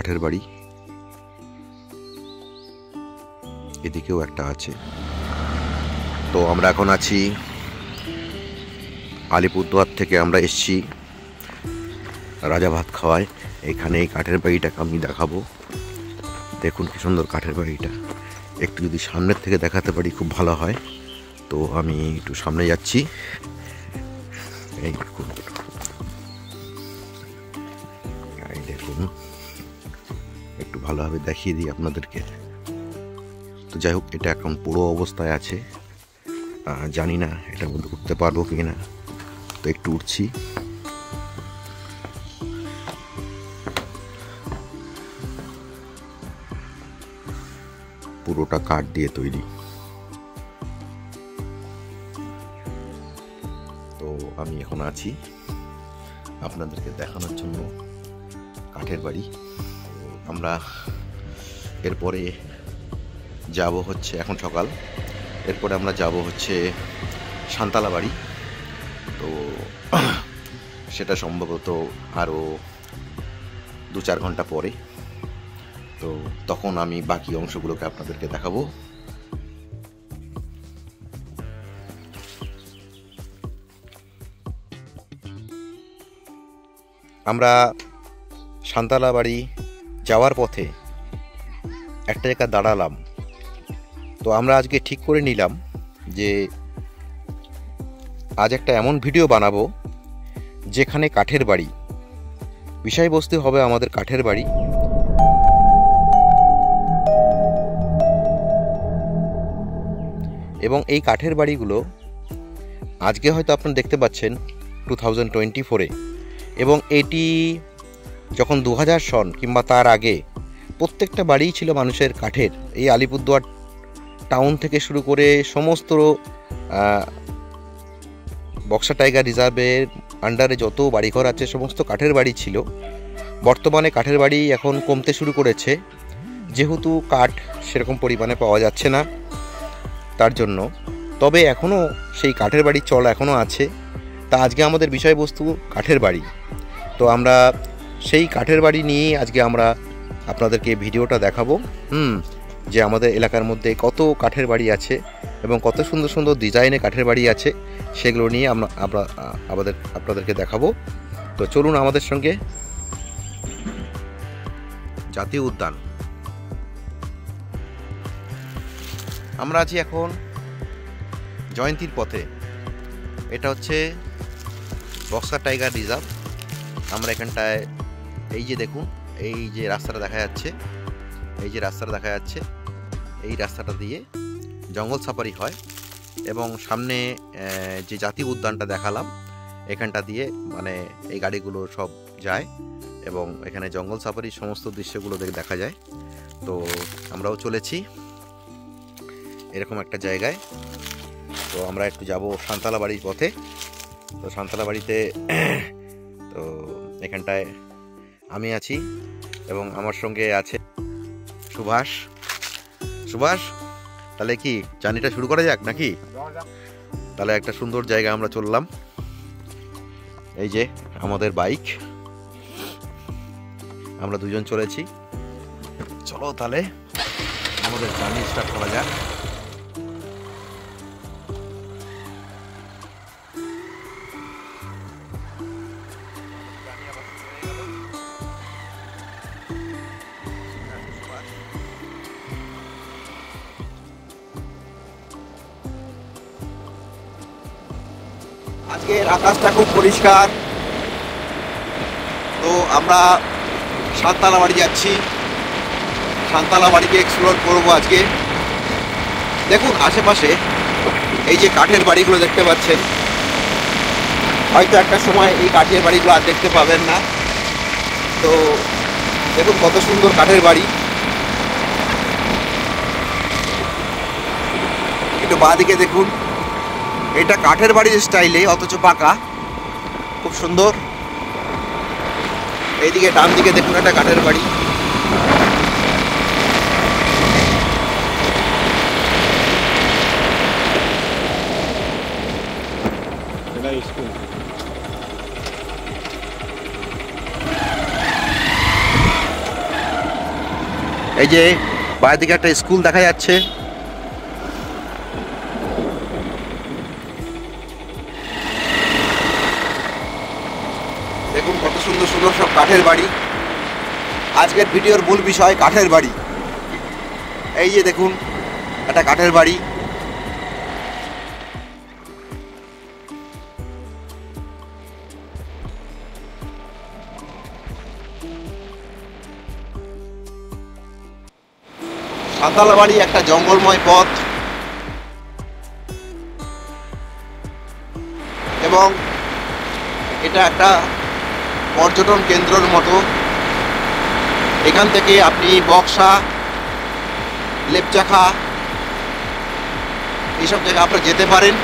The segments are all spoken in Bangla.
কাঠের বাড়ি, এদিকেও একটা আছে। তো আমরা এখন আছি আলিপুরদুয়ার থেকে, আমরা এসছি রাজা ভাত খাওয়ায়। এখানে এই কাঠের বাড়িটাকে আমি দেখাবো। দেখুন কি সুন্দর কাঠের বাড়িটা। একটু যদি সামনের থেকে দেখাতে পারি খুব ভালো হয়। তো আমি একটু সামনে যাচ্ছি। এই দেখুন, দেখুন একটু ভালোভাবে দেখিয়ে দিই আপনাদেরকে। তো যাই হোক, এটা এখন পুরো অবস্থায় আছে, জানি না এটার মধ্যে উঠতে পারবো কি না। তো একটু উঠছি। পুরোটা কাঠ দিয়ে তৈরি। তো আমি এখন আছি আপনাদেরকে দেখানোর জন্য কাঠের বাড়ি। আমরা এরপরে যাব হচ্ছে, এখন সকাল, এরপরে আমরা যাব হচ্ছে সান্তালা বাড়ি। তো সেটা সম্ভবত আরও 2-4 ঘন্টা পরে। তো তখন আমি বাকি অংশগুলোকে আপনাদেরকে দেখাবো। আমরা সান্তালা বাড়ি যাওয়ার পথে একটা জায়গায় দাঁড়ালাম। তো আমরা আজকে ঠিক করে নিলাম যে আজ একটা এমন ভিডিও বানাবো যেখানে কাঠের বাড়ি, বিষয়বস্তু হবে আমাদের কাঠের বাড়ি। এবং এই কাঠের বাড়িগুলো আজকে হয়তো আপনারা দেখতে পাচ্ছেন 2024-এ, এবং এটি যখন 2000 সন কিংবা তার আগে প্রত্যেকটা বাড়িই ছিল মানুষের কাঠের। এই আলিপুরদুয়ার টাউন থেকে শুরু করে সমস্ত বক্সা টাইগার রিজার্ভের আন্ডারে যত বাড়িঘর আছে সমস্ত কাঠের বাড়ি ছিল। বর্তমানে কাঠের বাড়ি এখন কমতে শুরু করেছে, যেহেতু কাঠ সেরকম পরিমাণে পাওয়া যাচ্ছে না তার জন্য। তবে এখনও সেই কাঠের বাড়ির চল এখনও আছে। তা আজকে আমাদের বিষয়বস্তু কাঠের বাড়ি। তো আমরা সেই কাঠের বাড়ি নিয়েই আজকে আমরা আপনাদেরকে ভিডিওটা দেখাবো। যে আমাদের এলাকার মধ্যে কত কাঠের বাড়ি আছে এবং কত সুন্দর সুন্দর ডিজাইনে কাঠের বাড়ি আছে, সেগুলো নিয়ে আমরা আপনাদেরকে দেখাবো। তো চলুন আমাদের সঙ্গে। জাতীয় উদ্যান, আমরা আছি এখন জয়ন্তীর পথে। এটা হচ্ছে বক্সা টাইগার রিজার্ভ। আমরা এখানটায় এই যে দেখুন, এই যে রাস্তাটা দেখা যাচ্ছে, এই রাস্তাটা দিয়ে জঙ্গল সাফারি হয়। এবং সামনে যে জাতীয় উদ্যানটা দেখালাম, এখানটা দিয়ে মানে এই গাড়িগুলো সব যায় এবং এখানে জঙ্গল সাফারির সমস্ত দৃশ্যগুলো দেখা যায়। তো আমরাও চলেছি এরকম একটা জায়গায়। তো আমরা একটু যাব সান্তালা বাড়ির পথে। তো সান্তালা বাড়িতে তো এখানটায় আমি আছি এবং আমার সঙ্গে আছে সুভাষ। তাহলে কি জার্নিটা শুরু করা যাক নাকি? তাহলে একটা সুন্দর জায়গা আমরা চললাম। এই যে আমাদের বাইক, আমরা দুজন চলেছি। চলো তাহলে আমাদের জার্নি স্টার্ট করা যাক। আজকের আকাশটা খুব পরিষ্কার। তো আমরা সান্তালা বাড়ি যাচ্ছি, সান্তালা বাড়িকে এক্সপ্লোর করবো আজকে। দেখুন আশেপাশে এই যে কাঠের বাড়িগুলো দেখতে পাচ্ছেন, হয়তো একটা সময় এই কাঠের বাড়িগুলো আর দেখতে পাবেন না। তো দেখুন কত সুন্দর কাঠের বাড়ি। একটু বাঁ দিকে দেখুন, এটা কাঠের বাড়ির স্টাইলে অথচ পাকা, খুব সুন্দর। এইদিকে ডান দিকে দেখুন একটা কাঠের বাড়ি। এই যে বাইরের দিকে একটা স্কুল দেখা যাচ্ছে। দেখুন কত সুন্দর সুন্দর সব কাঠের বাড়ি। আজকের ভিডিওর মূল বিষয় কাঠের বাড়ি। এই যে দেখুন একটা কাঠের বাড়ি। সাঁতালা বাড়ি একটা জঙ্গলময় পথ এবং এটা একটা পর্যটন কেন্দ্রের মতো। এখান থেকে আপনি বক্সা, লেপচাখা এইসব জায়গায় আপনারা যেতে পারেন।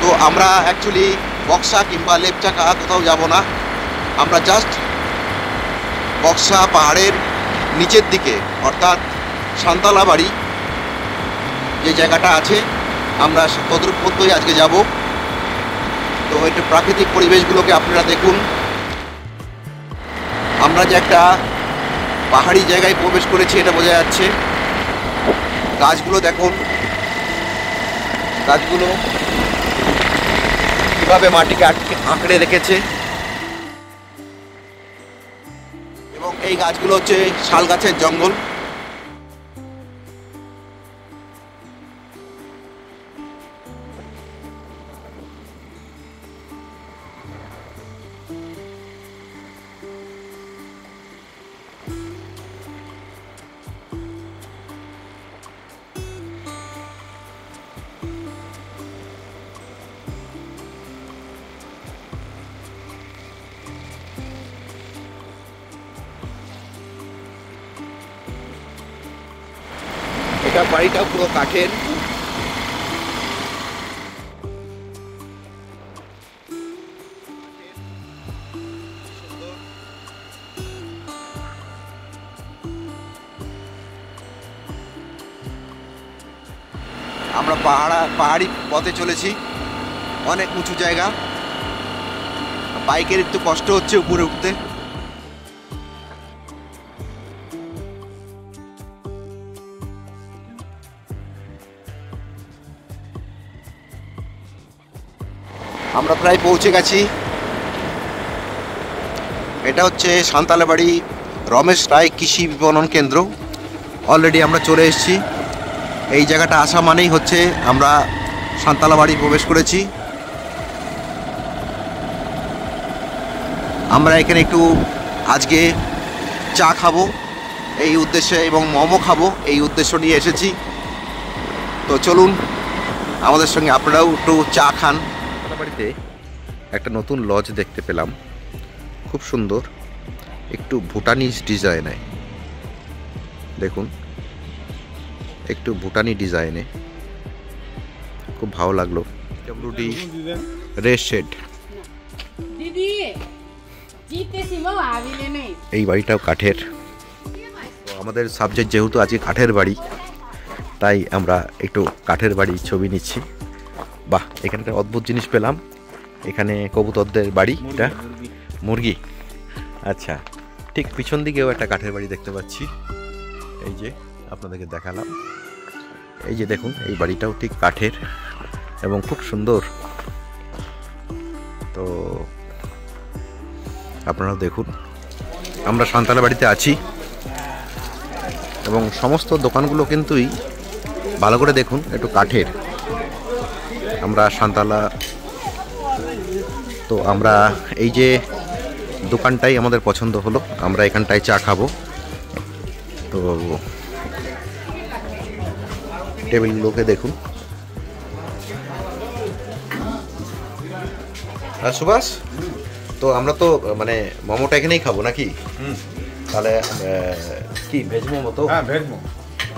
তো আমরা অ্যাকচুয়ালি বক্সা কিংবা লেপচাখা কোথাও যাব না, আমরা জাস্ট বক্সা পাহাড়ের নিচের দিকে অর্থাৎ সাঁতালা বাড়ি যে জায়গাটা আছে আমরা তদ্রুপত্যই আজকে যাব। তো একটু প্রাকৃতিক পরিবেশগুলোকে আপনারা দেখুন। আমরা যে একটা পাহাড়ি জায়গায় প্রবেশ করেছি এটা বোঝা যাচ্ছে। গাছগুলো দেখুন, গাছগুলো কীভাবে মাটিকে আঁকড়ে রেখেছে এবং এই গাছগুলো হচ্ছে শাল গাছের জঙ্গল। এটা বাড়িটা পুরো কাঠের। আমরা পাহাড়ি পথে চলেছি, অনেক উঁচু জায়গা, বাইকের একটু কষ্ট হচ্ছে উপরে উঠতে। আমরা প্রায় পৌঁছে গেছি। এটা হচ্ছে সাঁতালা বাড়ি রমেশ রায় কৃষি বিপণন কেন্দ্র। অলরেডি আমরা চলে এসেছি। এই জায়গাটা আসা মানেই হচ্ছে আমরা সাঁতালা বাড়ি প্রবেশ করেছি। আমরা এখানে একটু আজকে চা খাবো এই উদ্দেশ্যে এবং মোমো খাবো এই উদ্দেশ্য নিয়ে এসেছি। তো চলুন আমাদের সঙ্গে আপনারাও একটু চা খান। বাড়িতে একটা নতুন লজ দেখতে পেলাম, খুব সুন্দর, একটু ভুটানিজ ডিজাইনে। দেখুন একটু ভুটানি ডিজাইনে, খুব ভালো লাগলো। WD red shade. এই বাড়িটাও কাঠের। তো আমাদের সাবজেক্ট যেহেতু আজকে কাঠের বাড়ি, তাই আমরা একটু কাঠের বাড়ি ছবি নিচ্ছি। বাহ, এখানটা অদ্ভুত জিনিস পেলাম। এখানে কবুতরদের বাড়ি, এটা মুরগি। আচ্ছা, ঠিক পিছন দিকেও একটা কাঠের বাড়ি দেখতে পাচ্ছি। এই যে আপনাদেরকে দেখালাম, এই যে দেখুন এই বাড়িটাও ঠিক কাঠের এবং খুব সুন্দর। তো আপনারাও দেখুন। আমরা সাঁতালা বাড়িতে আছি এবং সমস্ত দোকানগুলো কিন্তুই ভালো করে দেখুন একটু কাঠের। আমরা সাঁতালা, তো আমরা এই যে দোকানটাই আমাদের পছন্দ হলো, আমরা এখানটায় চা খাবো। তো টেবিলগুলোকে দেখুন। আর সুভাষ, তো আমরা তো মানে মোমোটা এখানেই খাবো নাকি? তাহলে কি ভেজ মোমো? তো হ্যাঁ, ভেজ মোমো।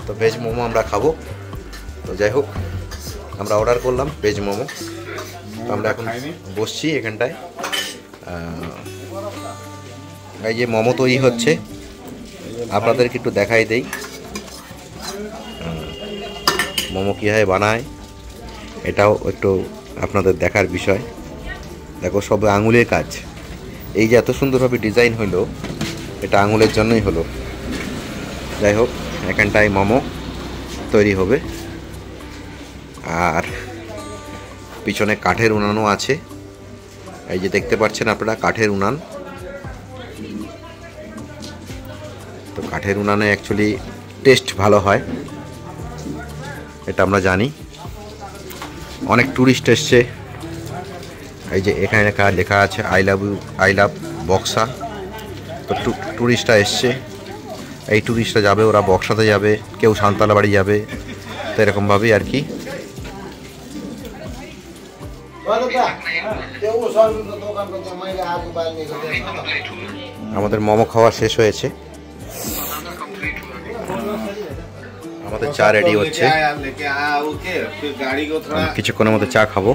তো ভেজ মোমো আমরা খাবো। তো যাই হোক, আমরা অর্ডার করলাম ভেজ মোমো। আমরা এখন বসছি এখানটায়। এই যে মোমো তৈরি হচ্ছে, আপনাদেরকে একটু দেখাই দেই মোমো কীভাবে বানায়, এটাও একটু আপনাদের দেখার বিষয়। দেখো সব আঙুলের কাজ। এই যে এত সুন্দরভাবে ডিজাইন হলো, এটা আঙুলের জন্যই হলো। যাই হোক, এখানটায় মোমো তৈরি হবে। আর পিছনে কাঠের উনানও আছে, এই যে দেখতে পাচ্ছেন আপনারা কাঠের উনান। তো কাঠের উনানে অ্যাকচুয়ালি টেস্ট ভালো হয়, এটা আমরা জানি। অনেক ট্যুরিস্ট এসছে, এই যে এখানে লেখা আছে আই লাভ বক্সা। তো ট্যুরিস্টরা এসছে, এই ট্যুরিস্টরা যাবে, ওরা বক্সাতে যাবে, কেউ সান্তালা বাড়ি যাবে, তো এরকমভাবেই আর কি। আমাদের মোমো খাওয়া শেষ হয়েছে, আমাদের চা রেডি হচ্ছে, কিছুক্ষণের মধ্যে চা খাবো।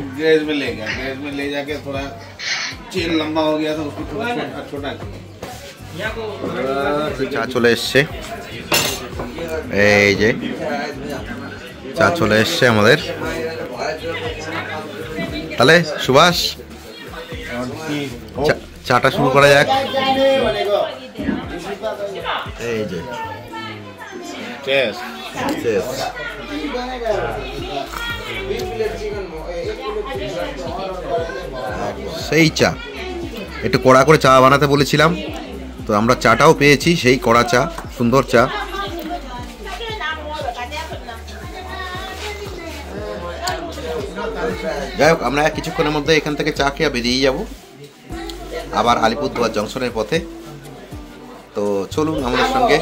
চা চলে এসছে, এই যে চা চলে এসছে আমাদের। তাহলে সুভাষ, চাটা শুরু করা যাক। এই যে সেই চা, একটু কড়া করে চা বানাতে বলেছিলাম, তো আমরা চাটাও পেয়েছি, সেই কড়া চা, সুন্দর চা। যাই হোক, আমরা কিছুক্ষণের মধ্যে এখান থেকে চা খেয়ে বেরিয়ে যাব আবার আলিপুরদুয়ার জংশনের পথে। তো চলুন আমাদের সঙ্গে।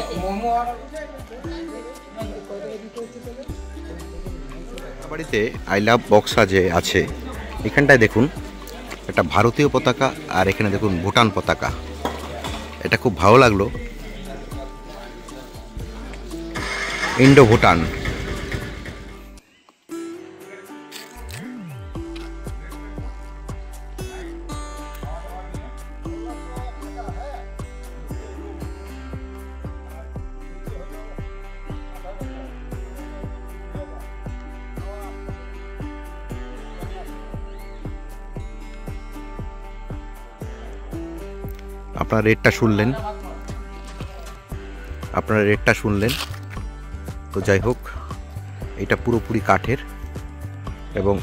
বাড়িতে আই লাভ বক্সা যে আছে, এখানটায় দেখুন একটা ভারতীয় পতাকা, আর এখানে দেখুন ভুটান পতাকা। এটা খুব ভালো লাগলো, ইন্ডো ভুটান। আপনারা রেটটা শুনলেন, তো যাই হোক, এটা পুরোপুরি কাঠের এবং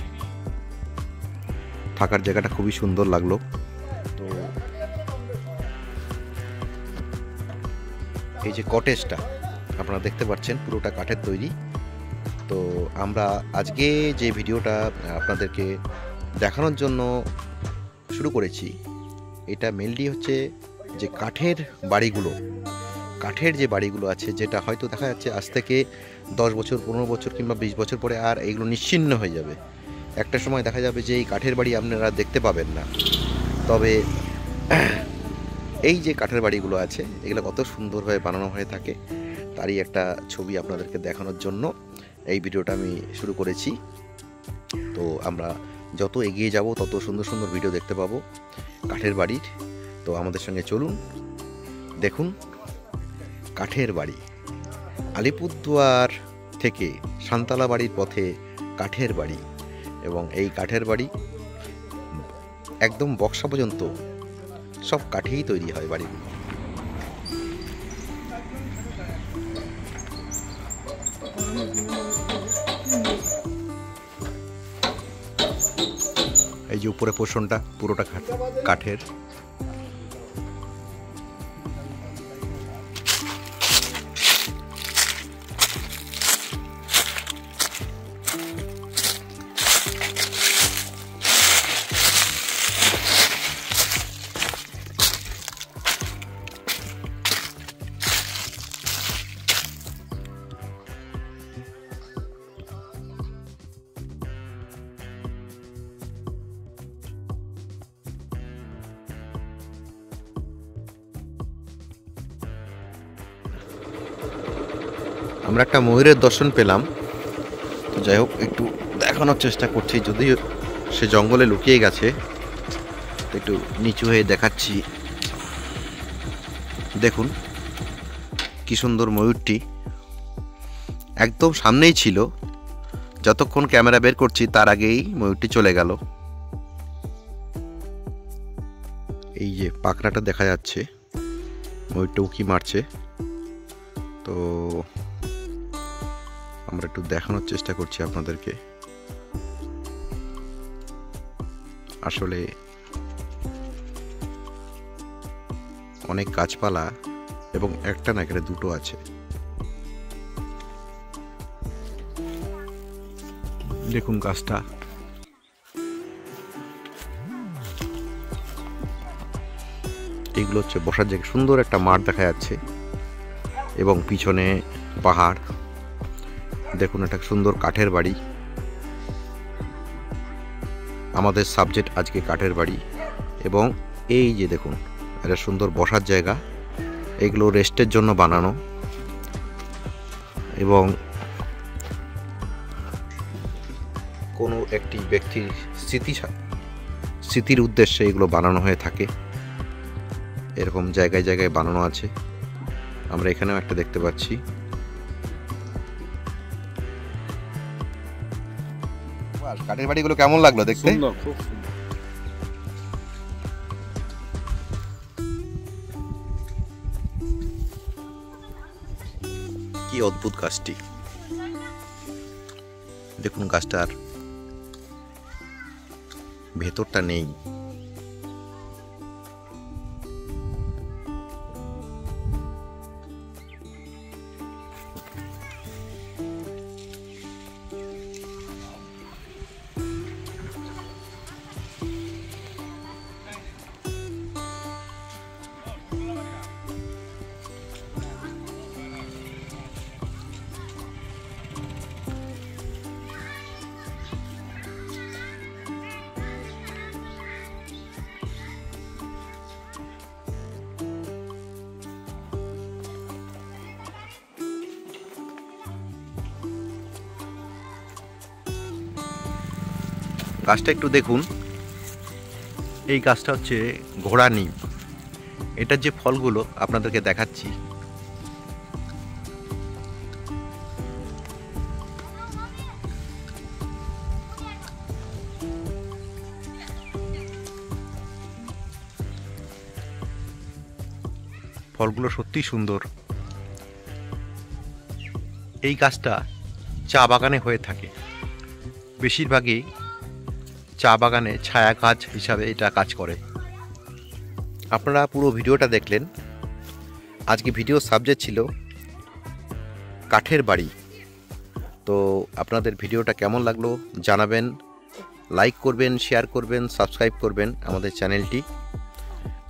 থাকার জায়গাটা খুবই সুন্দর লাগলো। তো এই যে কটেজটা আপনারা দেখতে পাচ্ছেন, পুরোটা কাঠের তৈরি। তো আমরা আজকে যে ভিডিওটা আপনাদেরকে দেখানোর জন্য শুরু করেছি, এটা মেনলি হচ্ছে যে কাঠের যে বাড়িগুলো আছে, যেটা হয়তো দেখা যাচ্ছে আজ থেকে 10 বছর, 15 বছর কিংবা 20 বছর পরে আর এইগুলো নিশ্চিহ্ন হয়ে যাবে। একটা সময় দেখা যাবে যে এই কাঠের বাড়ি আপনারা দেখতে পাবেন না। তবে এই যে কাঠের বাড়িগুলো আছে, এগুলো কত সুন্দরভাবে বানানো হয়ে থাকে, তারই একটা ছবি আপনাদেরকে দেখানোর জন্য এই ভিডিওটা আমি শুরু করেছি। তো আমরা যত এগিয়ে যাব তত সুন্দর সুন্দর ভিডিও দেখতে পাবো কাঠের বাড়ির। তো আমাদের সঙ্গে চলুন, দেখুন কাঠের বাড়ি। আলিপুরদুয়ার থেকে সান্তালা বাড়ির পথে কাঠের বাড়ি, এবং এই কাঠের বাড়ি একদম বক্সা পর্যন্ত সব কাঠেই তৈরি হয় বাড়িগুলো। এই যে উপরে পোষণটা পুরোটা কাঠের। আমরা একটা ময়ূরের দর্শন পেলাম, তো যাই হোক একটু দেখানোর চেষ্টা করছি, যদিও সে জঙ্গলে লুকিয়ে গেছে, একটু নিচু হয়ে দেখাচ্ছি। দেখুন কি সুন্দর ময়ূরটি, একদম সামনেই ছিল, যতক্ষণ ক্যামেরা বের করছি তার আগেই ময়ূরটি চলে গেল। এই যে পাখনাটা দেখা যাচ্ছে, ময়ূরটা উঁকি মারছে, তো আমরা একটু দেখানোর চেষ্টা করছি আপনাদেরকে। আসলে অনেক গাছপালা এবং একটা না, এখানে দুটো আছে। দেখুন গাছটা, এগুলো হচ্ছে বসার জায়গা। সুন্দর একটা মাঠ দেখা যাচ্ছে এবং পিছনে পাহাড়। দেখুন একটা সুন্দর কাঠের বাড়ি। আমাদের সাবজেক্ট আজকে কাঠের বাড়ি। এবং এই যে দেখুন একটা সুন্দর বসার জায়গা, এগুলো রেস্টের জন্য বানানো এবং কোনো একটি ব্যক্তির স্মৃতির উদ্দেশ্যে এগুলো বানানো হয়ে থাকে। এরকম জায়গায় জায়গায় বানানো আছে। আমরা এখানেও একটা দেখতে পাচ্ছি। কাঠের বাড়িগুলো কেমন লাগলো দেখতে? খুব সুন্দর। কি অদ্ভুত গাছটি! দেখুন গাছটার ভেতরটা নেই। গাছটা একটু দেখুন। এই গাছটা হচ্ছে ঘোড়া নিম। এটার যে ফলগুলো আপনাদেরকে দেখাচ্ছি। ফলগুলো সত্যিই সুন্দর। এই গাছটা চা বাগানে হয়ে থাকে। বেশিরভাগই চা বাগানে ছায়া গাছ হিসাবে এটা কাজ করে। আপনারা পুরো ভিডিওটা দেখলেন। আজকে ভিডিও সাবজেক্ট ছিল কাঠের বাড়ি। তো আপনাদের ভিডিওটা কেমন লাগলো জানাবেন। লাইক করবেন, শেয়ার করবেন, সাবস্ক্রাইব করবেন আমাদের চ্যানেলটি।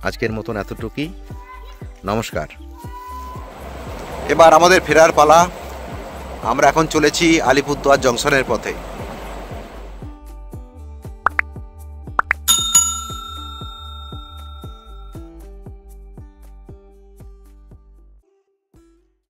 আজকের মতন এতটুকুই। নমস্কার। এবার আমাদের ফেরার পালা। আমরা এখন চলেছি আলিপুরদুয়ার জংশনের পথে।